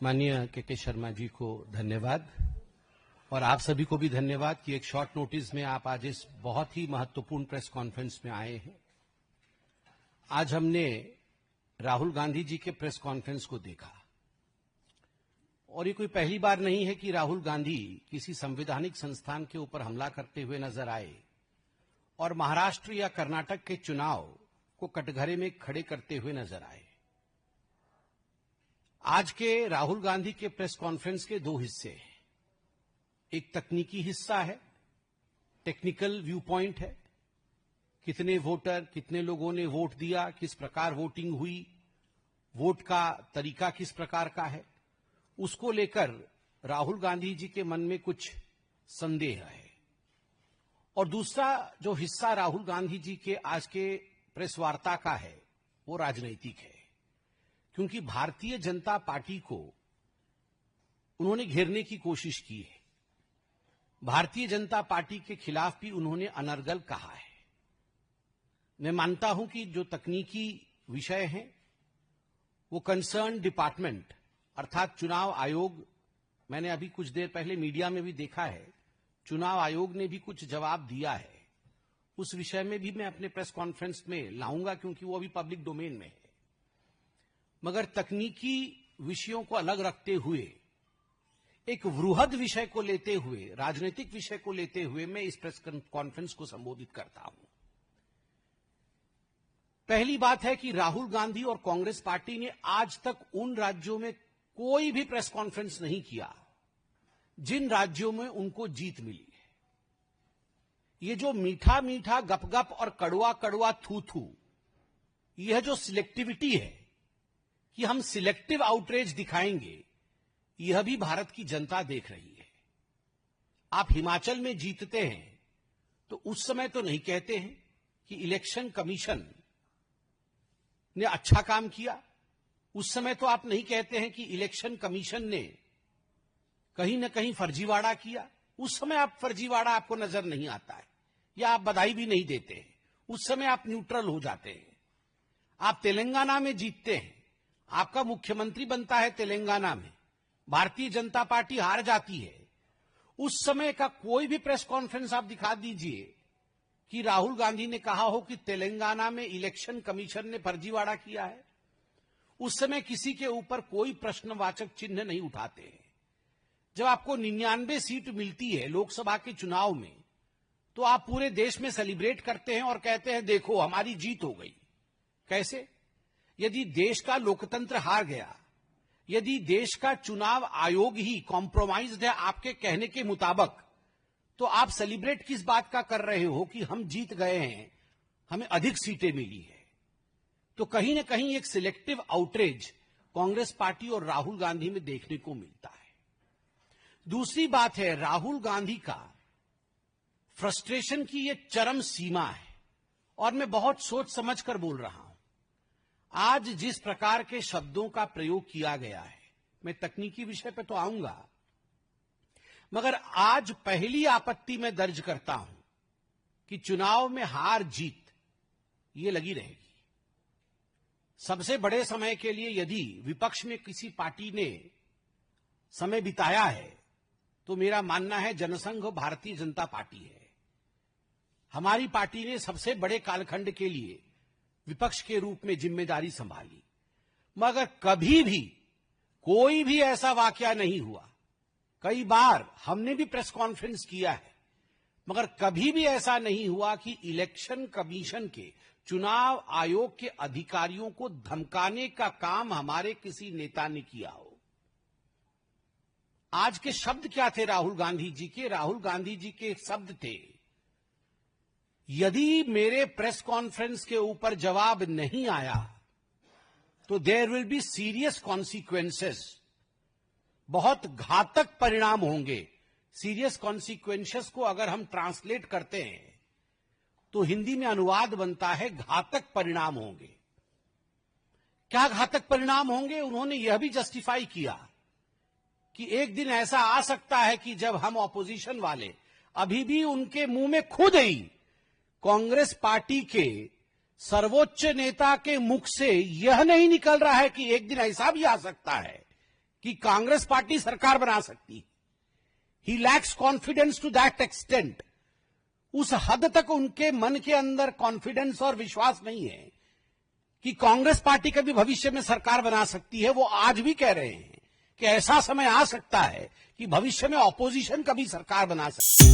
माननीय के शर्मा जी को धन्यवाद और आप सभी को भी धन्यवाद कि एक शॉर्ट नोटिस में आप आज इस बहुत ही महत्वपूर्ण प्रेस कॉन्फ्रेंस में आए हैं। आज हमने राहुल गांधी जी के प्रेस कॉन्फ्रेंस को देखा और ये कोई पहली बार नहीं है कि राहुल गांधी किसी संवैधानिक संस्थान के ऊपर हमला करते हुए नजर आए और महाराष्ट्र या कर्नाटक के चुनाव को कटघरे में खड़े करते हुए नजर आए। आज के राहुल गांधी के प्रेस कॉन्फ्रेंस के दो हिस्से हैं। एक तकनीकी हिस्सा है, टेक्निकल व्यू पॉइंट है, कितने वोटर, कितने लोगों ने वोट दिया, किस प्रकार वोटिंग हुई, वोट का तरीका किस प्रकार का है, उसको लेकर राहुल गांधी जी के मन में कुछ संदेह है। और दूसरा जो हिस्सा राहुल गांधी जी के आज के प्रेस वार्ता का है वो राजनैतिक है, क्योंकि भारतीय जनता पार्टी को उन्होंने घेरने की कोशिश की है। भारतीय जनता पार्टी के खिलाफ भी उन्होंने अनर्गल कहा है। मैं मानता हूं कि जो तकनीकी विषय हैं वो कंसर्न डिपार्टमेंट अर्थात चुनाव आयोग, मैंने अभी कुछ देर पहले मीडिया में भी देखा है, चुनाव आयोग ने भी कुछ जवाब दिया है। उस विषय में भी मैं अपने प्रेस कॉन्फ्रेंस में लाऊंगा क्योंकि वो अभी पब्लिक डोमेन में है। मगर तकनीकी विषयों को अलग रखते हुए एक वृहद विषय को लेते हुए, राजनीतिक विषय को लेते हुए मैं इस प्रेस कॉन्फ्रेंस को संबोधित करता हूं। पहली बात है कि राहुल गांधी और कांग्रेस पार्टी ने आज तक उन राज्यों में कोई भी प्रेस कॉन्फ्रेंस नहीं किया जिन राज्यों में उनको जीत मिली है। ये जो मीठा मीठा गपगप और कड़वा कड़वा थू थू, यह जो सिलेक्टिविटी है कि हम सिलेक्टिव आउटरीच दिखाएंगे, यह भी भारत की जनता देख रही है। आप हिमाचल में जीतते हैं तो उस समय तो नहीं कहते हैं कि इलेक्शन कमीशन ने अच्छा काम किया, उस समय तो आप नहीं कहते हैं कि इलेक्शन कमीशन ने कहीं ना कहीं फर्जीवाड़ा किया, उस समय आप फर्जीवाड़ा आपको नजर नहीं आता है या आप बधाई भी नहीं देते हैं, उस समय आप न्यूट्रल हो जाते हैं। आप तेलंगाना में जीतते हैं, आपका मुख्यमंत्री बनता है तेलंगाना में, भारतीय जनता पार्टी हार जाती है, उस समय का कोई भी प्रेस कॉन्फ्रेंस आप दिखा दीजिए कि राहुल गांधी ने कहा हो कि तेलंगाना में इलेक्शन कमीशन ने फर्जीवाड़ा किया है। उस समय किसी के ऊपर कोई प्रश्नवाचक चिन्ह नहीं उठाते हैं। जब आपको 99 सीट मिलती है लोकसभा के चुनाव में तो आप पूरे देश में सेलिब्रेट करते हैं और कहते हैं देखो हमारी जीत हो गई। कैसे? यदि देश का लोकतंत्र हार गया, यदि देश का चुनाव आयोग ही कॉम्प्रोमाइज्ड है आपके कहने के मुताबिक, तो आप सेलिब्रेट किस बात का कर रहे हो कि हम जीत गए हैं, हमें अधिक सीटें मिली है। तो कहीं ना कहीं एक सिलेक्टिव आउटरीच कांग्रेस पार्टी और राहुल गांधी में देखने को मिलता है। दूसरी बात है, राहुल गांधी का फ्रस्ट्रेशन की यह चरम सीमा है और मैं बहुत सोच समझ कर बोल रहा हूं। आज जिस प्रकार के शब्दों का प्रयोग किया गया है, मैं तकनीकी विषय पर तो आऊंगा, मगर आज पहली आपत्ति मैं दर्ज करता हूं कि चुनाव में हार जीत ये लगी रहेगी। सबसे बड़े समय के लिए यदि विपक्ष में किसी पार्टी ने समय बिताया है तो मेरा मानना है जनसंघ भारतीय जनता पार्टी है। हमारी पार्टी ने सबसे बड़े कालखंड के लिए विपक्ष के रूप में जिम्मेदारी संभाली, मगर कभी भी कोई भी ऐसा वाकया नहीं हुआ। कई बार हमने भी प्रेस कॉन्फ्रेंस किया है, मगर कभी भी ऐसा नहीं हुआ कि इलेक्शन कमीशन के, चुनाव आयोग के अधिकारियों को धमकाने का काम हमारे किसी नेता ने किया हो। आज के शब्द क्या थे राहुल गांधी जी के? राहुल गांधी जी के शब्द थे, यदि मेरे प्रेस कॉन्फ्रेंस के ऊपर जवाब नहीं आया तो there will be serious consequences, बहुत घातक परिणाम होंगे। सीरियस कॉन्सिक्वेंसेस को अगर हम ट्रांसलेट करते हैं तो हिंदी में अनुवाद बनता है घातक परिणाम होंगे। क्या घातक परिणाम होंगे? उन्होंने यह भी जस्टिफाई किया कि एक दिन ऐसा आ सकता है कि जब हम ऑपोजिशन वाले, अभी भी उनके मुंह में खुद ही कांग्रेस पार्टी के सर्वोच्च नेता के मुख से यह नहीं निकल रहा है कि एक दिन ऐसा भी आ सकता है कि कांग्रेस पार्टी सरकार बना सकती है। He lacks confidence to that extent. उस हद तक उनके मन के अंदर कॉन्फिडेंस और विश्वास नहीं है कि कांग्रेस पार्टी कभी भविष्य में सरकार बना सकती है। वो आज भी कह रहे हैं कि ऐसा समय आ सकता है कि भविष्य में ऑपोजिशन कभी सरकार बना सकती है।